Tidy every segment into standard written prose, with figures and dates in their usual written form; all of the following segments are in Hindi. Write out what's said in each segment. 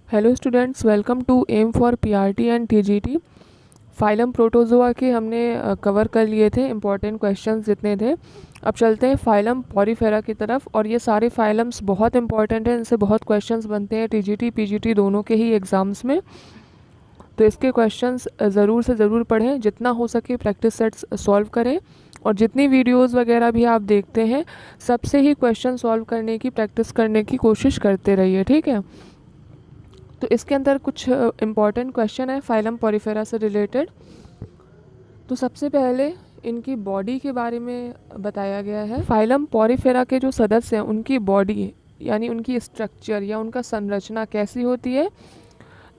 Hello students, welcome to M for PRT and TGT. Phylum protozoa के हमने कवर कर लिए थे इम्पॉर्टेंट क्वेश्चंस जितने थे। अब चलते हैं फाइलम पॉरीफेरा की तरफ। और ये सारे फाइलम्स बहुत इंपॉर्टेंट हैं, इनसे बहुत क्वेश्चंस बनते हैं टीजीटी पीजीटी दोनों के ही एग्ज़ाम्स में। तो इसके क्वेश्चंस ज़रूर से ज़रूर पढ़ें, जितना हो सके प्रैक्टिस सेट्स सॉल्व करें। और जितनी वीडियोस वगैरह भी आप देखते हैं, सबसे ही क्वेश्चन सॉल्व करने की प्रैक्टिस करने की कोशिश करते रहिए, ठीक है। तो इसके अंदर कुछ इम्पॉर्टेंट क्वेश्चन है फाइलम पॉरीफेरा से रिलेटेड। तो सबसे पहले इनकी बॉडी के बारे में बताया गया है। फाइलम पॉरीफेरा के जो सदस्य हैं उनकी बॉडी यानी उनकी स्ट्रक्चर या उनका संरचना कैसी होती है।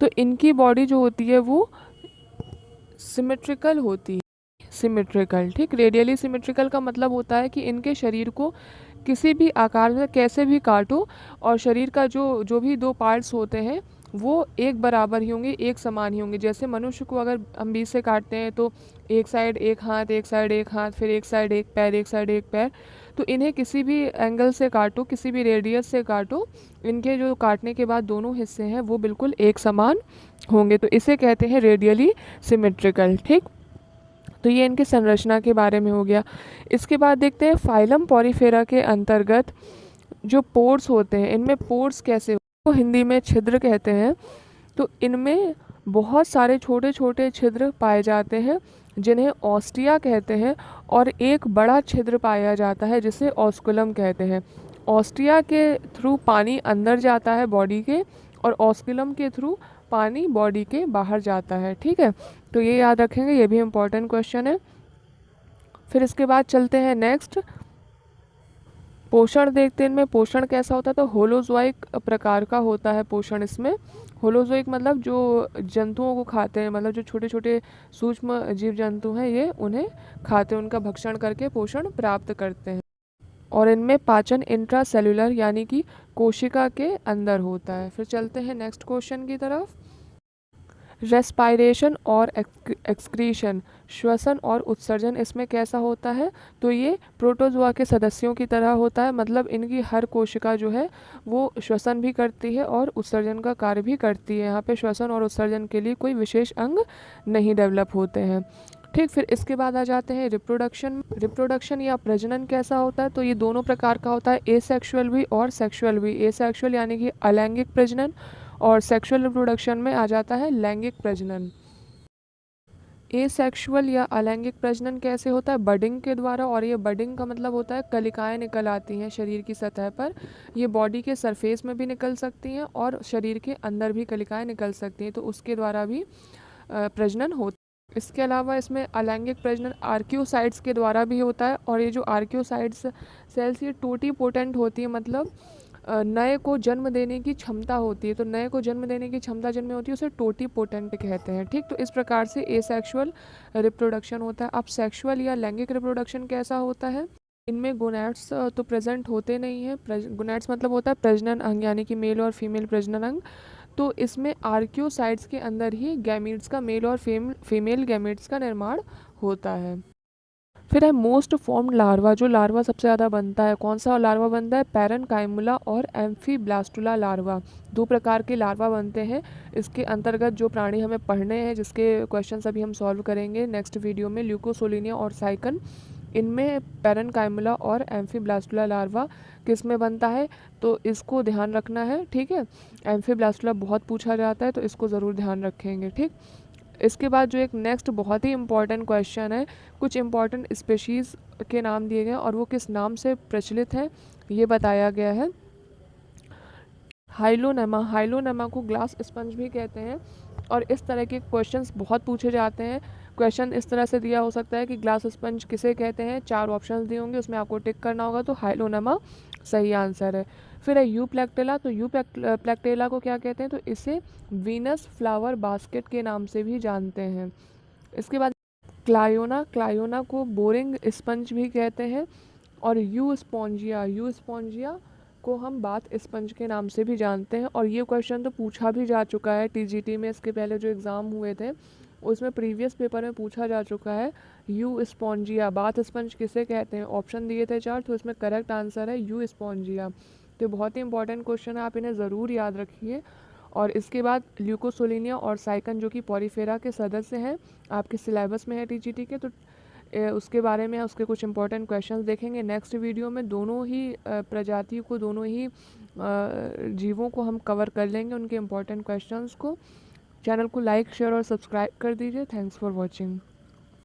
तो इनकी बॉडी जो होती है वो सिमेट्रिकल होती है। सिमेट्रिकल, ठीक। रेडियली सिमेट्रिकल का मतलब होता है कि इनके शरीर को किसी भी आकार में कैसे भी काटो और शरीर का जो जो भी दो पार्ट्स होते हैं वो एक बराबर ही होंगे, एक समान ही होंगे। जैसे मनुष्य को अगर हम बीच से काटते हैं तो एक साइड एक हाथ, एक साइड एक हाथ, फिर एक साइड एक पैर, एक साइड एक पैर। तो इन्हें किसी भी एंगल से काटो, किसी भी रेडियस से काटो, इनके जो काटने के बाद दोनों हिस्से हैं वो बिल्कुल एक समान होंगे। तो इसे कहते हैं रेडियली सिमेट्रिकल, ठीक। तो ये इनकी संरचना के बारे में हो गया। इसके बाद देखते हैं फाइलम पॉरीफेरा के अंतर्गत जो पोर्स होते हैं, इनमें पोर्स कैसे हो, हिंदी में छिद्र कहते हैं। तो इनमें बहुत सारे छोटे छोटे छिद्र पाए जाते हैं जिन्हें ऑस्टिया कहते हैं। और एक बड़ा छिद्र पाया जाता है जिसे ऑस्कुलम कहते हैं। ऑस्टिया के थ्रू पानी अंदर जाता है बॉडी के, और ऑस्कुलम के थ्रू पानी बॉडी के बाहर जाता है, ठीक है। तो ये याद रखेंगे, ये भी इम्पोर्टेंट क्वेश्चन है। फिर इसके बाद चलते हैं नेक्स्ट, पोषण देखते हैं। इनमें पोषण कैसा होता है, तो होलोजोइक प्रकार का होता है पोषण इसमें। होलोजोइक मतलब जो जंतुओं को खाते हैं, मतलब जो छोटे छोटे सूक्ष्म जीव जंतु हैं ये उन्हें खाते हैं, उनका भक्षण करके पोषण प्राप्त करते हैं। और इनमें पाचन इंट्रा सेलुलर यानी कि कोशिका के अंदर होता है। फिर चलते हैं नेक्स्ट क्वेश्चन की तरफ। रेस्पायरेशन और एक्सक्रीशन, श्वसन और उत्सर्जन इसमें कैसा होता है, तो ये प्रोटोजोआ के सदस्यों की तरह होता है। मतलब इनकी हर कोशिका जो है वो श्वसन भी करती है और उत्सर्जन का कार्य भी करती है। यहाँ पे श्वसन और उत्सर्जन के लिए कोई विशेष अंग नहीं डेवलप होते हैं, ठीक। फिर इसके बाद आ जाते हैं रिप्रोडक्शन। रिप्रोडक्शन या प्रजनन कैसा होता है, तो ये दोनों प्रकार का होता है, एसेक्सुअल भी और सेक्सुअल भी। एसेक्सुअल यानी कि अलैंगिक प्रजनन, और सेक्सुअल रिप्रोडक्शन में आ जाता है लैंगिक प्रजनन। एसेक्सुअल या अलैंगिक प्रजनन कैसे होता है, बडिंग के द्वारा। और ये बडिंग का मतलब होता है कलिकाएं निकल आती हैं शरीर की सतह पर। ये बॉडी के सरफेस में भी निकल सकती हैं और शरीर के अंदर भी कलिकाएं निकल सकती हैं, तो उसके द्वारा भी प्रजनन होता है। इसके अलावा इसमें अलैंगिक प्रजनन आर्क्योसाइट्स के द्वारा भी होता है। और ये जो आर्क्योसाइट्स सेल्स ये टोटीपोटेंट होती है, मतलब नए को जन्म देने की क्षमता होती है। तो नए को जन्म देने की क्षमता जिनमें होती है उसे टोटीपोटेंट कहते हैं, ठीक। तो इस प्रकार से एसेक्सुअल रिप्रोडक्शन होता है। अब सेक्सुअल या लैंगिक रिप्रोडक्शन कैसा होता है, इनमें गोनैड्स तो प्रेजेंट होते नहीं हैं। गोनैड्स मतलब होता है प्रजनन अंग यानी कि मेल और फीमेल प्रजनन अंग। तो इसमें आर्क्योसाइट्स के अंदर ही गैमीट्स का, मेल और फीमेल गैमीट्स का निर्माण होता है। फिर है मोस्ट फॉर्म्ड लार्वा, जो लार्वा सबसे ज़्यादा बनता है, कौन सा लार्वा बनता है, पैरेन्काइमुला और एम्फीब्लास्टुला लार्वा। दो प्रकार के लार्वा बनते हैं। इसके अंतर्गत जो प्राणी हमें पढ़ने हैं, जिसके क्वेश्चन अभी हम सॉल्व करेंगे नेक्स्ट वीडियो में, ल्यूकोसोलिनिया और साइकन, इनमें पैरेन्काइमुला और एम्फीब्लास्टुला लार्वा किस में बनता है, तो इसको ध्यान रखना है, ठीक है। एम्फीब्लास्टुला बहुत पूछा जाता है तो इसको ज़रूर ध्यान रखेंगे, ठीक। इसके बाद जो एक नेक्स्ट बहुत ही इम्पॉर्टेंट क्वेश्चन है, कुछ इम्पॉर्टेंट स्पेशीज़ के नाम दिए गए और वो किस नाम से प्रचलित हैं ये बताया गया है। हाइलोनेमा, हाइलोनेमा को ग्लास स्पंज भी कहते हैं। और इस तरह के क्वेश्चंस बहुत पूछे जाते हैं। क्वेश्चन इस तरह से दिया हो सकता है कि ग्लास स्पंज किसे कहते हैं, 4 ऑप्शंस दिए होंगे, उसमें आपको टिक करना होगा, तो हाइलोनेमा सही आंसर है। फिर है यू प्लेक्टेला, तो यू प्लेक्टेला को क्या कहते हैं, तो इसे वीनस फ्लावर बास्केट के नाम से भी जानते हैं। इसके बाद क्लायोना, क्लायोना को बोरिंग स्पंज भी कहते हैं। और यू स्पॉन्जिया, यू स्पॉन्जिया को हम बाथ स्पंज के नाम से भी जानते हैं। और ये क्वेश्चन तो पूछा भी जा चुका है टीजीटी में, इसके पहले जो एग्ज़ाम हुए थे उसमें प्रीवियस पेपर में पूछा जा चुका है। यू स्पॉन्जिया, बाथ स्पंज किसे कहते हैं, ऑप्शन दिए थे 4, तो इसमें करेक्ट आंसर है यू स्पॉन्जिया। तो बहुत ही इंपॉर्टेंट क्वेश्चन है, आप इन्हें ज़रूर याद रखिए। और इसके बाद ल्यूकोसोलिनिया और साइकन जो कि पॉलीफेरा के सदस्य हैं, आपके सिलेबस में है टीजीटी के, तो उसके बारे में उसके कुछ इंपॉर्टेंट क्वेश्चंस देखेंगे नेक्स्ट वीडियो में। दोनों ही प्रजातियों को, दोनों ही जीवों को हम कवर कर लेंगे, उनके इंपॉर्टेंट क्वेश्चंस को। चैनल को लाइक शेयर और सब्सक्राइब कर दीजिए। Thanks for watching.